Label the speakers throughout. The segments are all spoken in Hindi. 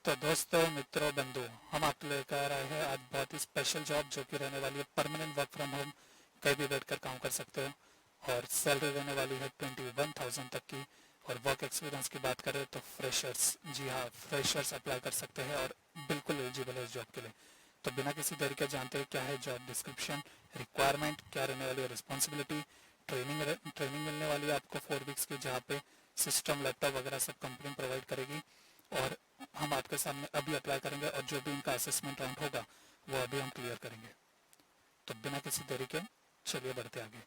Speaker 1: तो दोस्तों, मित्रों, बंधुओं, हम आपके लेकर आए हैं आज बहुत ही स्पेशल जॉब जो कि रहने वाली है परमानेंट वर्क फ्रॉम होम। कहीं भी बैठकर काम कर सकते हो और सैलरी रहने वाली है 21,000 तक की। और वर्क एक्सपीरियंस की बात करें तो फ्रेशर्स, जी हाँ, फ्रेशर्स अप्लाई कर सकते हैं और बिल्कुल एलिजिबल है इस जॉब के लिए। तो बिना किसी देरी के जानते हैं क्या है जॉब डिस्क्रिप्शन, रिक्वायरमेंट क्या रहने वाली है, रिस्पॉन्सिबिलिटी। ट्रेनिंग मिलने वाली है आपको 4 वीक्स की, जहाँ पे सिस्टम, लैपटॉप वगैरह सब कंपनी प्रोवाइड करेगी। और हम आपके सामने अभी अप्लाई करेंगे और जो भी इनका असेसमेंट राउंड होगा वो अभी हम क्लियर करेंगे। तो बिना किसी देरी के चलिए बढ़ते आगे।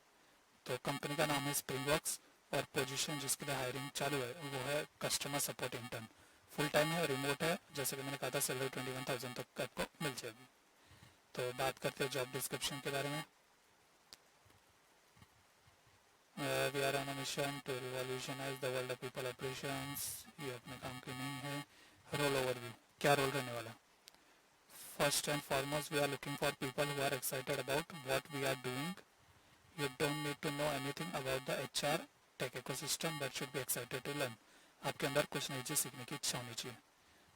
Speaker 1: तो कंपनी का नाम है स्प्रिंगवर्क्स और पोजीशन जिसके लिए हायरिंग चालू है वो है customer support intern. Full time है, रिमोट है, जैसे कि मैंने कहा था सैलरी 21,000 तक आपको मिल जाएगी। तो बात करते हैं जॉब डिस्क्रिप्शन के बारे में। We are on a mission to revolutionise the world of people operations. ये अपने काम की नहीं है। रोल ओवरव्यू, क्या रोल रहने वाला। First and foremost, we are looking for people who are excited about what we are doing. You don't need to know anything about the HR tech ecosystem, but should be excited to learn. आपके अंदर कुछ नई चीज सीखने की इच्छा होनी चाहिए।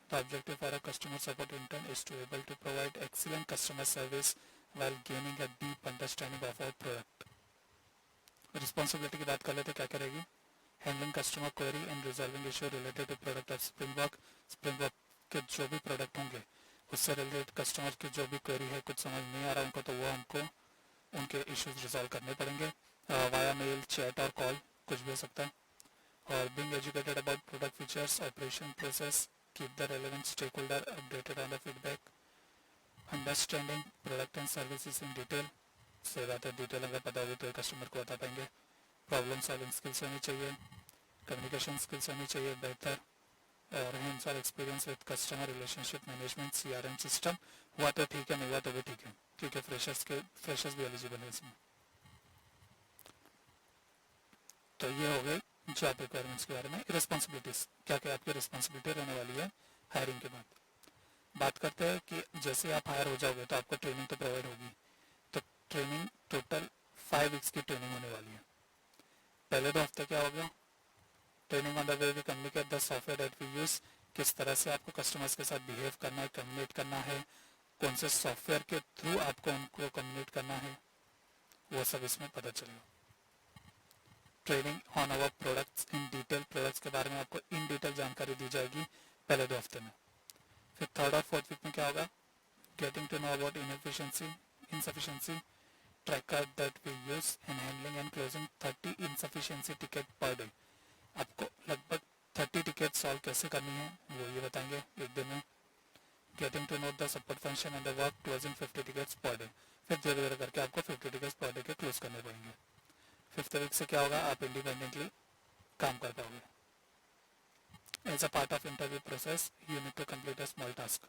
Speaker 1: The objective for a customer support intern is to able to provide excellent customer service while gaining a deep understanding of our product. Responsibility की बात कर लेते क्या करेगी। Handling customer query and resolving issue related to product of Springwork के जो भी प्रोडक्ट होंगे उससे रिलेटेड कस्टमर की जो भी क्वेरी है, कुछ समझ नहीं आ रहा उनको, तो वो हमको उनके इश्यूज रिजॉल्व करने पड़ेंगे वाया मेल, चैट और कॉल, कुछ भी हो सकता है। और being educated about product features, operation process, keep the relevant stakeholder updated on the feedback, understanding product and services in detail. सही बात है, डिटेल अगर पता होगी तो कस्टमर को बता पाएंगे। प्रॉब्लम सॉल्विंग स्किल्स होनी चाहिए, कम्युनिकेशन स्किल्स होनी चाहिए बेहतर, और hands on experience with customer relationship management, CRM system. हुआ तो ठीक है, नहीं हुआ तो भी ठीक है, क्योंकि फ्रेशर्स भी एलिजिबल है इसमें। तो ये हो गए जॉब रिक्वायरमेंट्स के बारे में। रिस्पॉन्सिबिलिटीज, क्या क्या आपकी रिस्पॉन्सिबिलिटी रहने वाली है हायरिंग के बाद। बात करते हैं कि जैसे आप हायर हो जाओगे तो आपको ट्रेनिंग तो प्रोवाइड होगी। तो ट्रेनिंग टोटल 5 वीक्स की ट्रेनिंग होने वाली है। पहले 2 हफ्ते क्या होगा, training on the way we communicate the software that we use, किस तरह से आपको कस्टमर्स के साथ बिहेव करना है, कम्युनिकेट करना है, कौन से सॉफ्टवेयर के थ्रू आपको उनको कम्युनिकेट करना है, वो सब इसमें पता चलेगा। Training on our products in detail, products के बारे में आपको इन डिटेल जानकारी दी जाएगी पहले 2 हफ्ते में। फिर थर्ड और फोर्थ वीक में क्या होगा, getting to know about insufficiency tracker that we use in handling and closing 30 insufficiency ticket per day. आपको लगभग 30 टिकट सॉल्व कैसे करनी है वो ये बताएंगे एक दिन में। Getting to know the support function and the work closing 50 tickets per day. फिर धीरे धीरे करके आपको 50 टिकट्स पर डे के क्लोज करने पड़ेंगे। 5th वीक से क्या होगा, आप इंडिपेंडेंटली काम कर पाओगे। As a part of interview process you need to complete a small task.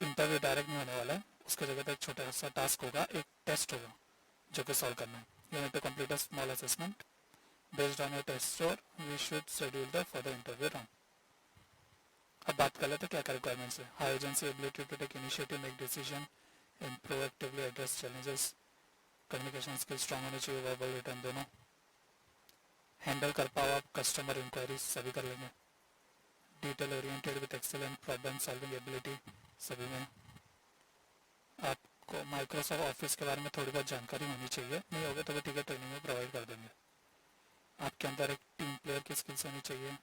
Speaker 1: Interview direct नहीं होने वाला है, उसके जगह पर एक छोटा सा टास्क होगा, एक टेस्ट होगा जो कि सॉल्व करना है। You need to complete a small assessment based on your test score we should schedule the for the interview round. अब बात कर लेते क्या क्या रिक्वायरमेंट्स है। High agency ability to take initiative, make decision and proactively address challenges. Communication skill strong होनी चाहिए, वर्बल रिटर्न दोनों। हैंडल कर पाओ आप कस्टमर इंक्वायरीज, सभी कर लेंगे। Detail oriented with excellent problem solving ability, सभी में। आपको माइक्रोसॉफ्ट ऑफिस के बारे में थोड़ी बहुत जानकारी होनी चाहिए, नहीं होगा तो भी ठीक है, ट्रेनिंग में प्रोवाइड कर देंगे। आपके अंदर एक टीम प्लेयर की स्किल्स होनी चाहिए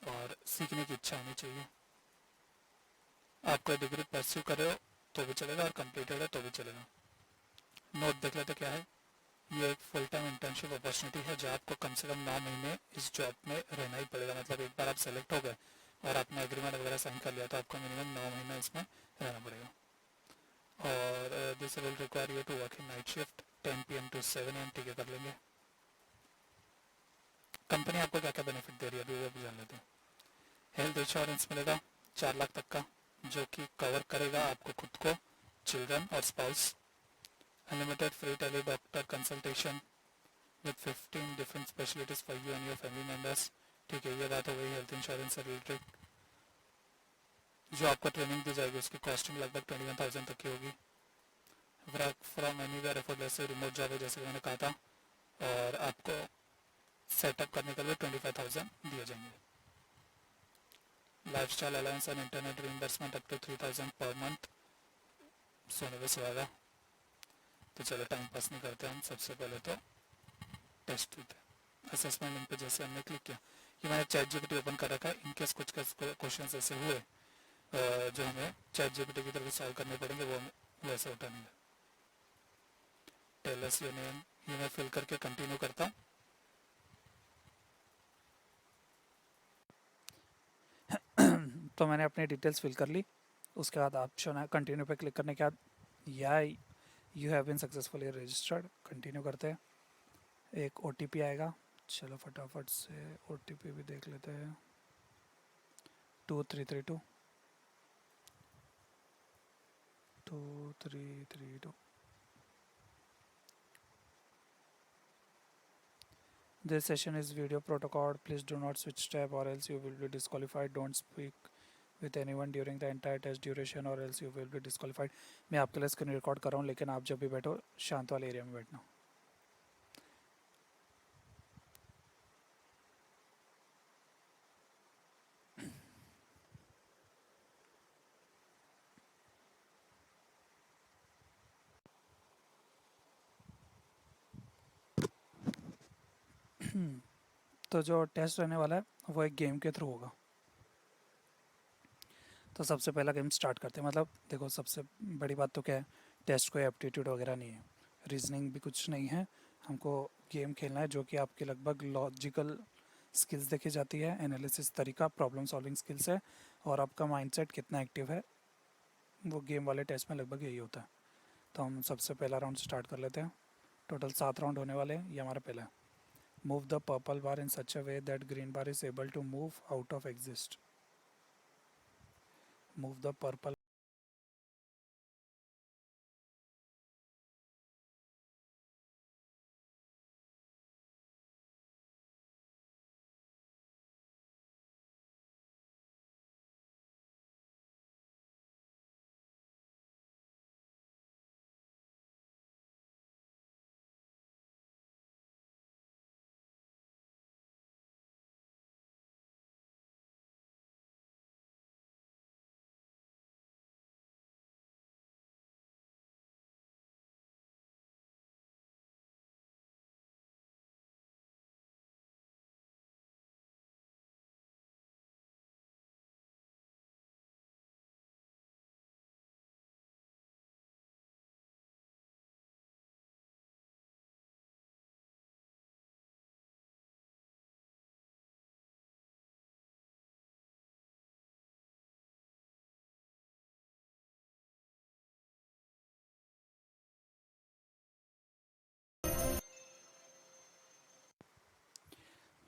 Speaker 1: और सीखने की इच्छा होनी चाहिए। आप कोई डिग्री परस्यू कर रहे हो तो भी चलेगा और कंप्लीटेड है तो भी चलेगा। नोट देख लेते क्या है। ये एक फुल टाइम इंटर्नशिप अपॉर्चुनिटी है जो आपको कम से कम 9 महीने इस जॉब में रहना ही पड़ेगा। मतलब एक बार आप सेलेक्ट हो गए और आपने एग्रीमेंट वगैरह साइन कर लिया तो आपको मिनिमम 9 महीना इसमें रहना पड़ेगा। और this will require you to work in night shift 10 PM to 7 AM, ठीक है, कर लेंगे। कंपनी आपको क्या क्या बेनिफिट दे रही है अभी वो भी जान लेते हैं। हेल्थ इंश्योरेंस मिलेगा 4 लाख तक का, जो कि कवर करेगा आपको खुद को, चिल्ड्रन और spouse. Unlimited free tele doctor consultation with 15 different specialities for you and your family members, ठीक है, ये बात हो गई हेल्थ इंश्योरेंस से रिलेटेड। जो आपको ट्रेनिंग दी जाएगी उसकी कॉस्टिंग लगभग 21,000 तक की होगी। Work from anywhere effortless, remote job है जैसे मैंने कहा था, और आपको सेटअप करने के लिए 25,000 दिए जाएंगे। Lifestyle allowance and internet reimbursement up to 3000 per month सोने पे सुहागा। तो चलो टाइम पास नहीं करते हम, सबसे पहले तो टेस्ट देते हैं। असेसमेंट लिंक पे जैसे हमने क्लिक किया, ये मैंने चैट जीपीटी ओपन कर रखा है। इनकेस कुछ क्वेश्चन ऐसे हुए जो हमें चैट जीपीटी की तरफ सॉल्व करने पड़ेंगे, वो हम वैसे उठाएंगे। टेल अस योर नेम, ये मैं फिल करके कंटिन्यू करता हूँ। तो मैंने अपनी डिटेल्स फिल कर ली। उसके बाद ऑप्शन है कंटिन्यू पे क्लिक करने के बाद या you have been successfully registered, continue करते हैं। एक ओटीपी आएगा, चलो फटाफट से ओटीपी भी देख लेते हैं। 2332 2332। This session is video protocol. Please do not switch tab or else you will be disqualified. Don't speak with anyone during the entire test duration or else you will be disqualified. मैं आपके लिए स्क्रीन रिकॉर्ड कर रहा हूँ, लेकिन आप जब भी बैठो शांत वाले एरिया में बैठना। तो जो टेस्ट रहने वाला है वो एक गेम के थ्रू होगा। तो सबसे पहला गेम स्टार्ट करते हैं। मतलब देखो, सबसे बड़ी बात तो क्या है, टेस्ट कोई एप्टीट्यूड वगैरह नहीं है, रीजनिंग भी कुछ नहीं है। हमको गेम खेलना है जो कि आपके लगभग लॉजिकल स्किल्स देखी जाती है, एनालिसिस तरीका, प्रॉब्लम सॉल्विंग स्किल्स है, और आपका माइंडसेट कितना एक्टिव है, वो गेम वाले टेस्ट में लगभग यही होता है। तो हम सबसे पहला राउंड स्टार्ट कर लेते हैं। टोटल 7 राउंड होने वाले हैं। ये हमारा पहला है। Move the purple bar in such a way that green bar is able to move out of exist. Move the purple.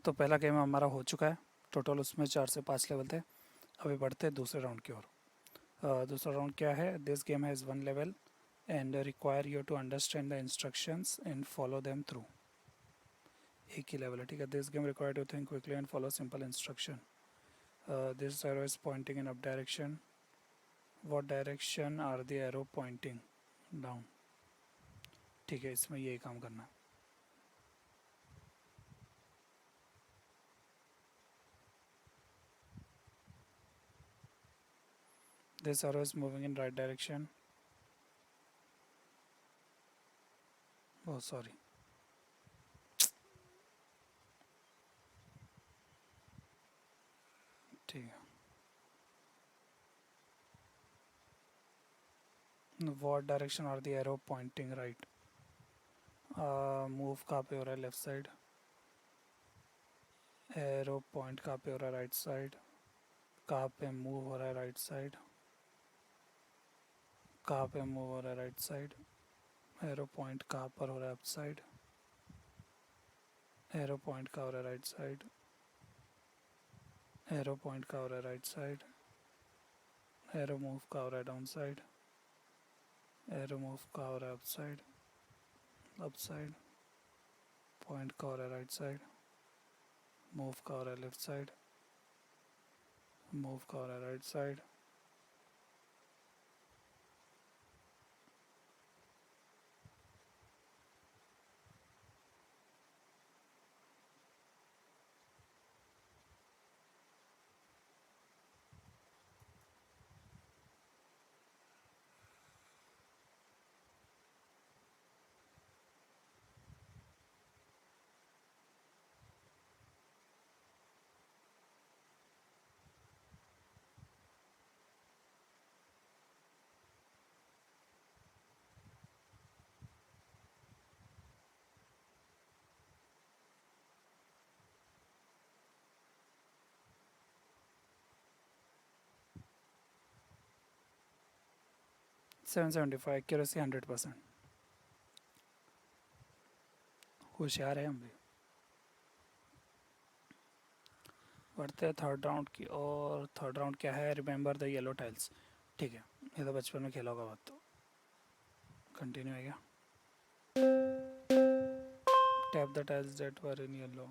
Speaker 1: तो पहला गेम हमारा हो चुका है। टोटल उसमें 4 से 5 लेवल थे। अभी बढ़ते हैं दूसरे राउंड की ओर। दूसरा राउंड क्या है? This game has 1 level and require you to understand the instructions and follow them through. एक ही लेवल है, ठीक है। This game require to think quickly and follow simple instruction. This arrow is pointing in up direction. What direction are the arrow pointing? Down. ठीक है, इसमें यही काम करना है। This arrow is moving in right direction. Oh, sorry. ठीक है। What direction are the arrow pointing? Right. Move कहाँ पे हो रहा है? Left side. एरो पॉइंट कहाँ पे हो रहा है? Right side. कहाँ पे मूव हो रहा है? Right side. कहाँ पे मूव हो रहा है? Right side. एरो पॉइंट कहाँ पर हो रहा है? Up side. एरो पॉइंट कहाँ हो रहा है? Right side. एरो पॉइंट कहाँ हो रहा है? Right side. एरो मूव कहाँ हो रहा है? Down side. एरो मूव कहाँ हो रहा है? Up side. Up side. Point कहाँ हो रहा है? Right side. मूव कहाँ हो रहा है? Left side. मूव कहाँ हो रहा है? Right side. 775 एक्यूरेसी 100%। होशियार है हम भी। बढ़ते हैं थर्ड राउंड की, और थर्ड राउंड क्या है, रिमेंबर द येलो टाइल्स। ठीक है, ये तो बचपन में खेला होगा बहुत, तो कंटिन्यू है क्या। Tap the tiles that were in yellow.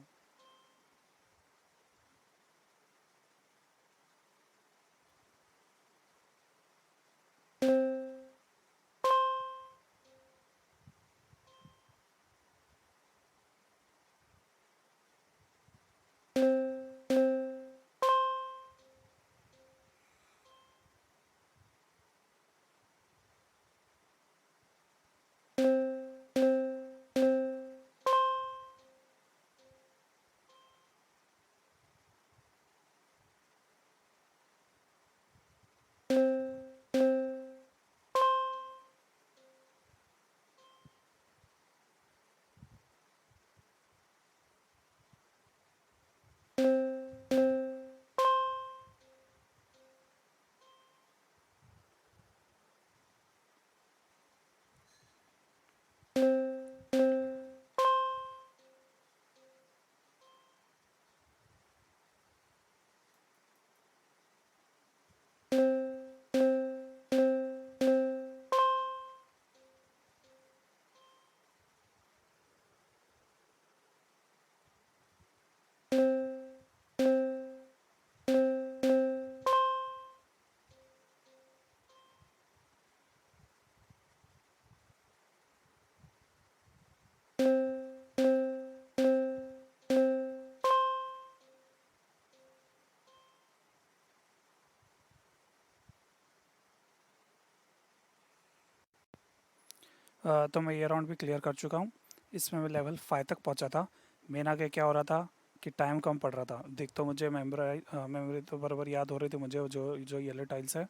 Speaker 1: तो मैं ये राउंड भी क्लियर कर चुका हूँ। इसमें मैं लेवल 5 तक पहुँचा था। मेन आगे क्या हो रहा था कि टाइम कम पड़ रहा था। देख तो मुझे मेमोरी तो बराबर याद हो रही थी मुझे, जो जो येलो टाइल्स है,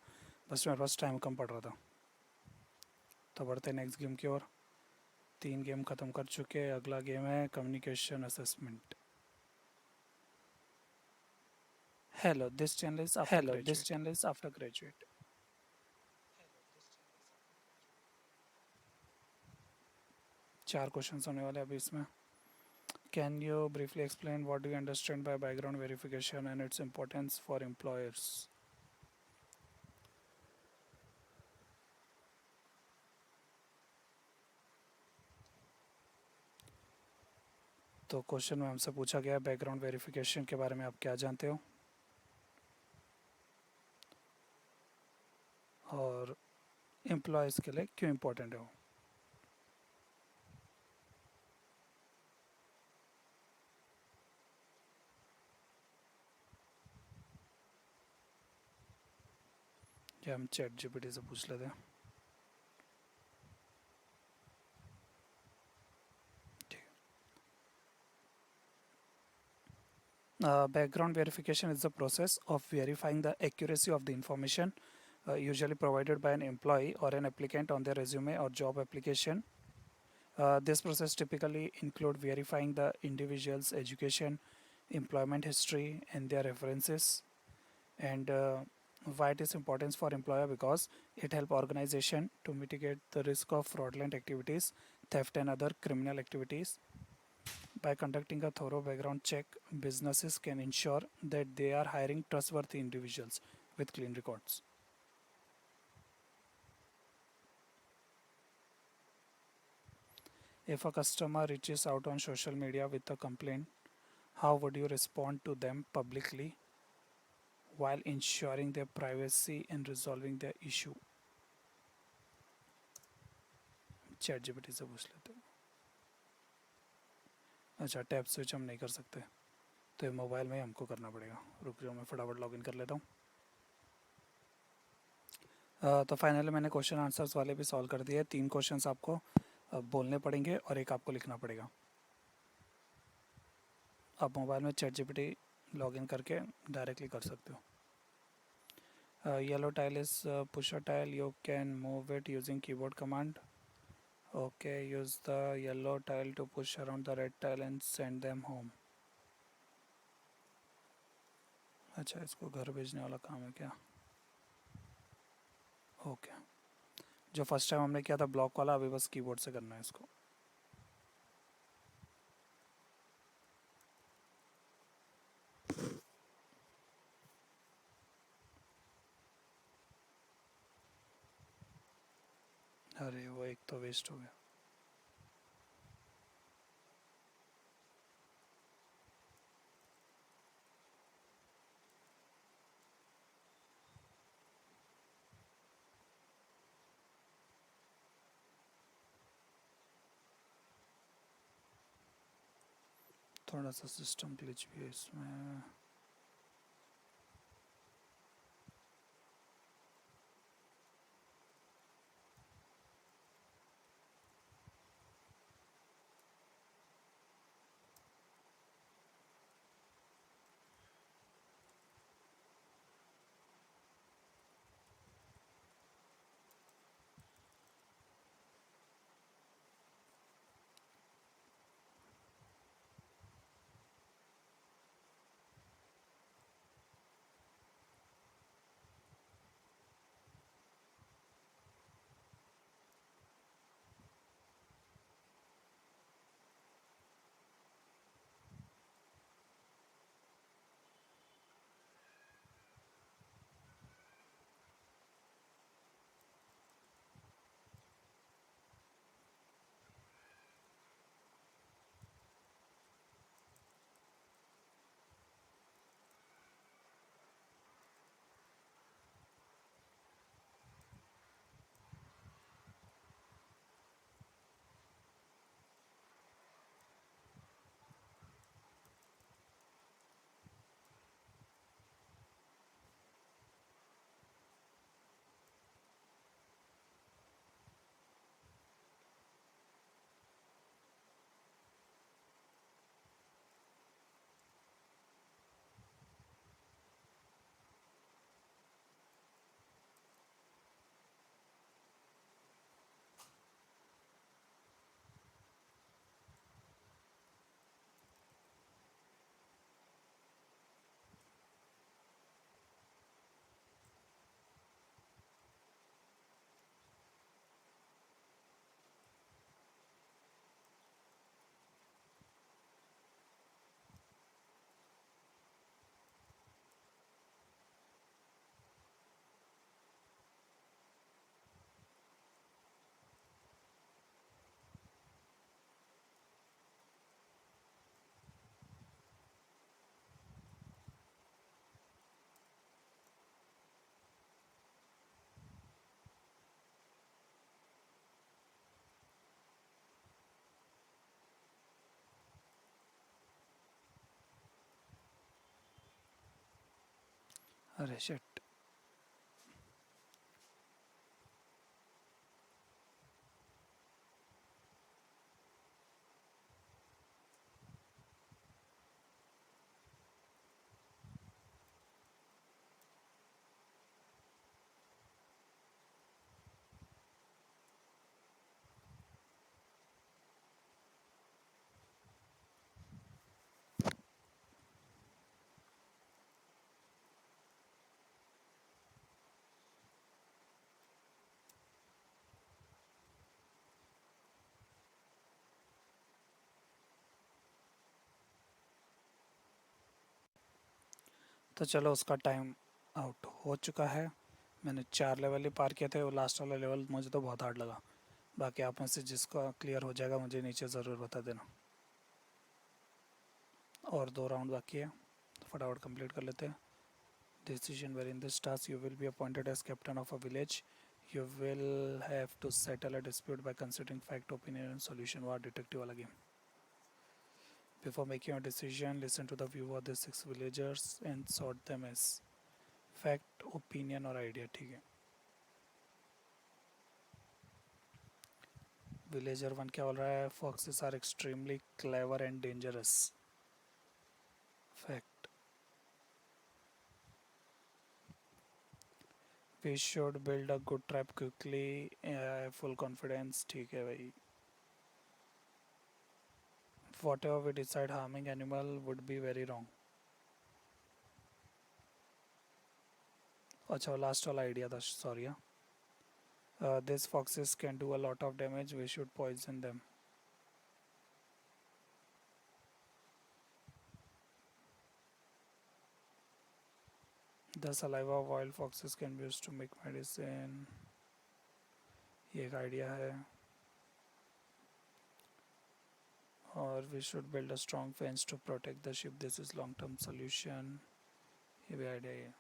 Speaker 1: बस मेरे पास टाइम कम पड़ रहा था। तो बढ़ते हैं नेक्स्ट गेम की ओर। 3 गेम ख़त्म कर चुके हैं। अगला गेम है communication assessment. Hello, this channel is after graduate. 4 questions होने वाले अभी इसमें। Can you briefly explain what do you understand by background verification and its importance for employers? तो क्वेश्चन में हमसे पूछा गया बैकग्राउंड वेरिफिकेशन के बारे में आप क्या जानते हो, और एम्प्लॉयज़ के लिए क्यों इम्पोर्टेंट है वो। ये हम चैट जीपीटी से पूछ लेते हैं। Background verification is the process of verifying the accuracy of the information usually provided by an employee or an applicant on their resume or job application. This process typically include verifying the individual's education, employment history, and their references. And why it is important for employer, because it help organization to mitigate the risk of fraudulent activities, theft, and other criminal activities. By conducting a thorough background check, businesses can ensure that they are hiring trustworthy individuals with clean records. If a customer reaches out on social media with a complaint, how would you respond to them publicly while ensuring their privacy and resolving their issue? Chat GPT से पूछ लेते हैं। अच्छा, टैब स्विच हम नहीं कर सकते, तो ये मोबाइल में ही हमको करना पड़ेगा। रुक जाओ, मैं फटाफट लॉगिन कर लेता हूँ। तो फाइनली मैंने क्वेश्चन आंसर्स वाले भी सॉल्व कर दिए। 3 क्वेश्चंस आपको बोलने पड़ेंगे और एक आपको लिखना पड़ेगा। आप मोबाइल में चैट जीपीटी लॉगिन करके डायरेक्टली कर सकते हो। Yellow tile is push a tile, you can move it using keyboard command. Okay, use the yellow tile to push around the red tile and send them home. अच्छा, इसको घर भेजने वाला काम है क्या? ओके, जो फर्स्ट टाइम हमने किया था ब्लॉक वाला, अभी बस कीबोर्ड से करना है इसको। अरे वो एक तो वेस्ट हो गया। थोड़ा सा सिस्टम ग्लिच भी है इसमें। अरे शिट। तो चलो उसका टाइम आउट हो चुका है। मैंने 4 लेवल ही पार किए थे, वो लास्ट वाला लेवल मुझे तो बहुत हार्ड लगा। बाकी आप में से जिसका क्लियर हो जाएगा मुझे नीचे ज़रूर बता देना। और 2 राउंड बाकी है, तो फटाफट कंप्लीट कर लेते हैं। Decision where in this task you will be appointed as captain of a village. You will have to settle a dispute by considering fact, opinion and solution. War detective वाला game. Before making your decision, listen to the view of the 6 villagers and sort them as fact, opinion और idea. ठीक है। Villager 1 क्या बोल रहा है? Foxes are extremely clever and dangerous. Fact. We should build a good trap quickly. Full confidence. ठीक है भाई। Whatever we decide, harming animal would be very wrong. अच्छा, लास्ट वाला आइडिया था, sorry. These foxes can do a lot of damage. We should poison them. The saliva of wild foxes can be used to make medicine. ये एक आइडिया है. Or we should build a strong fence to protect the sheep. This is long-term solution. ये भी आइडिया है.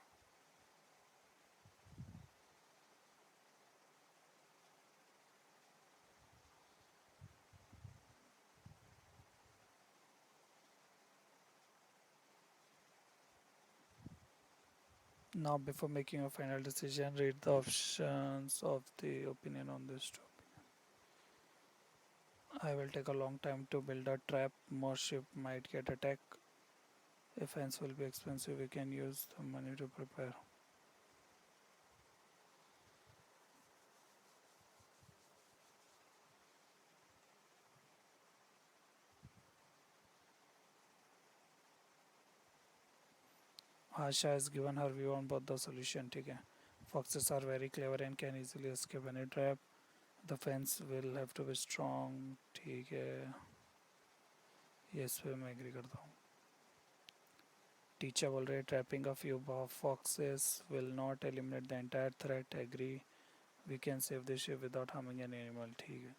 Speaker 1: Now, before making a final decision, read the options of the opinion on this topic. I will take a long time to build a trap. More sheep might get attacked. A fence will be expensive. We can use the money to prepare. Asha has given her view on both the solution. ठीक है. Foxes are very clever and can easily escape any trap. The fence will have to be strong. ठीक है. Yes, पे मैं एग्री करता हूँ. Teacher बोल रहे trapping a few foxes will not eliminate the entire threat. Agree. We can save the sheep without harming any animal. ठीक है.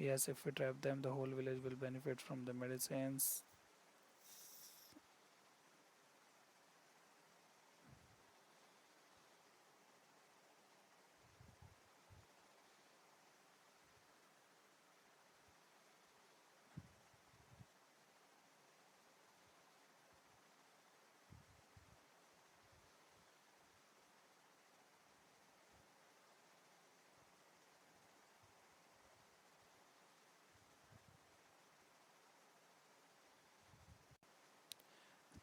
Speaker 1: Yes, if we trap them, the whole village will benefit from the medicines.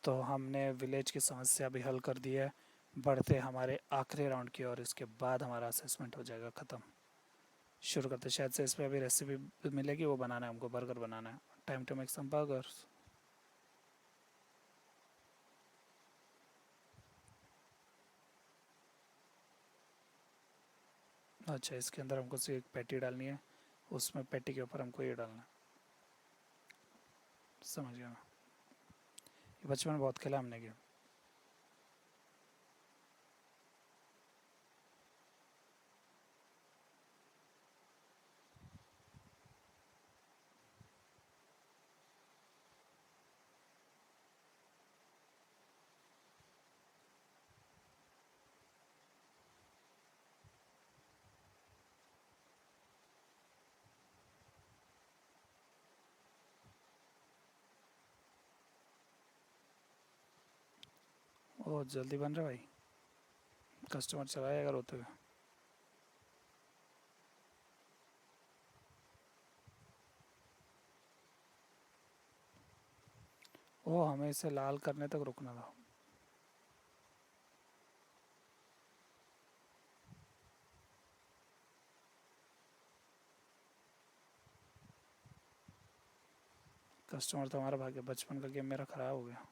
Speaker 1: तो हमने विलेज की समस्या भी हल कर दी है. बढ़ते हमारे आखिरी राउंड की और इसके बाद हमारा असेसमेंट हो जाएगा ख़त्म. शुरू करते. शायद से इसमें अभी रेसिपी मिलेगी. वो बनाना है हमको. बर्गर बनाना है. Time to make some burgers. अच्छा, इसके अंदर हमको सिर्फ एक पैटी डालनी है. उसमें पैटी के ऊपर हमको ये डालना है. समझ गया मैं. ये बचपन में बहुत खेला हमने गेम. ओ जल्दी बन रहा भाई. कस्टमर चला जाएगा रोते हुए. ओ हमें इसे लाल करने तक रुकना था. कस्टमर तो हमारा भाग्य. बचपन का गेम मेरा ख़राब हो गया.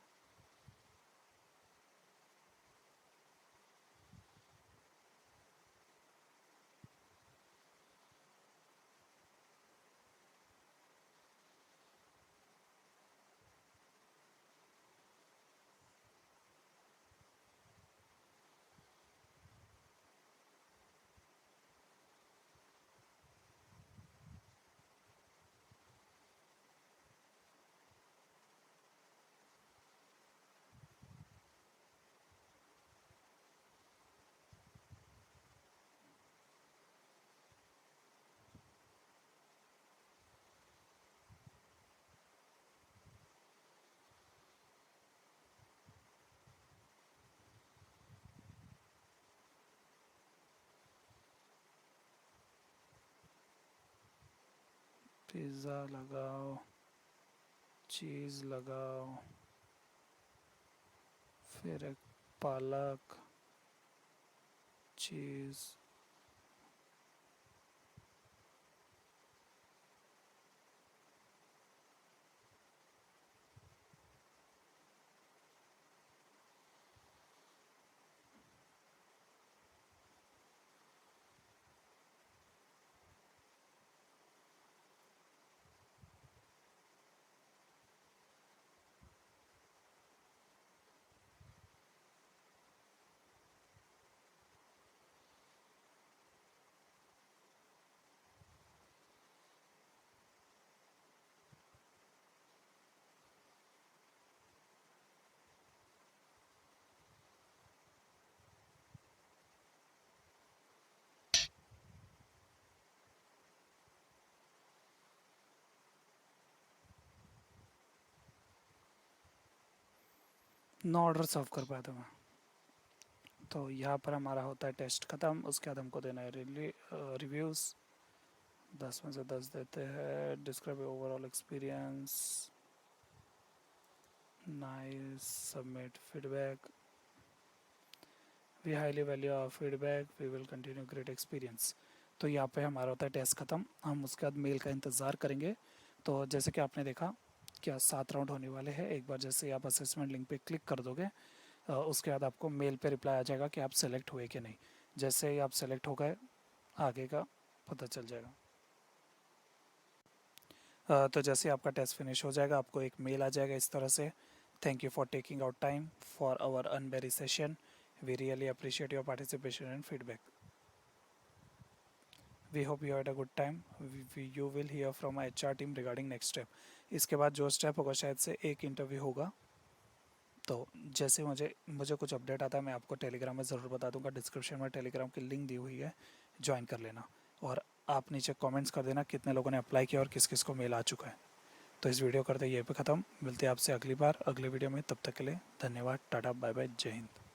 Speaker 1: पिज़्ज़ा लगाओ. चीज़ लगाओ. फिर एक पालक. चीज़.
Speaker 2: नो ऑर्डर सर्व कर पाया था मैं। तो यहाँ पर हमारा होता है टेस्ट ख़त्म। उसके बाद हमको देना है रिव्यूज़। 10 में से 10 देते हैं। Describe overall experience, nice, submit feedback, we highly value of feedback, we will continue great experience. तो यहाँ पे हमारा होता है टेस्ट ख़त्म। हम उसके बाद मेल का इंतज़ार करेंगे। तो जैसे कि आपने देखा क्या 7 राउंड होने वाले हैं। एक बार जैसे आप असेसमेंट लिंक पे क्लिक कर दोगे उसके बाद आपको मेल पे रिप्लाई आ जाएगा कि आप सेलेक्ट हुए कि नहीं। जैसे ही आप सेलेक्ट हो गए आगे का पता चल जाएगा। तो जैसे आपका टेस्ट फिनिश हो जाएगा आपको एक मेल आ जाएगा इस तरह से, thank you for taking out time for our onboarding session, we really appreciate your participation and feedback, we hope you had a good time, you will hear from H R team regarding next step. इसके बाद जो स्टेप होगा शायद से एक इंटरव्यू होगा। तो जैसे मुझे मुझे कुछ अपडेट आता है मैं आपको टेलीग्राम में ज़रूर बता दूंगा। डिस्क्रिप्शन में टेलीग्राम की लिंक दी हुई है, ज्वाइन कर लेना। और आप नीचे कमेंट्स कर देना कितने लोगों ने अप्लाई किया और किस किस को मेल आ चुका है। तो इस वीडियो करते यहीं पे ख़त्म। मिलते हैं आपसे अगली बार अगले वीडियो में। तब तक के लिए धन्यवाद, टाटा, बाय बाय, जय हिंद।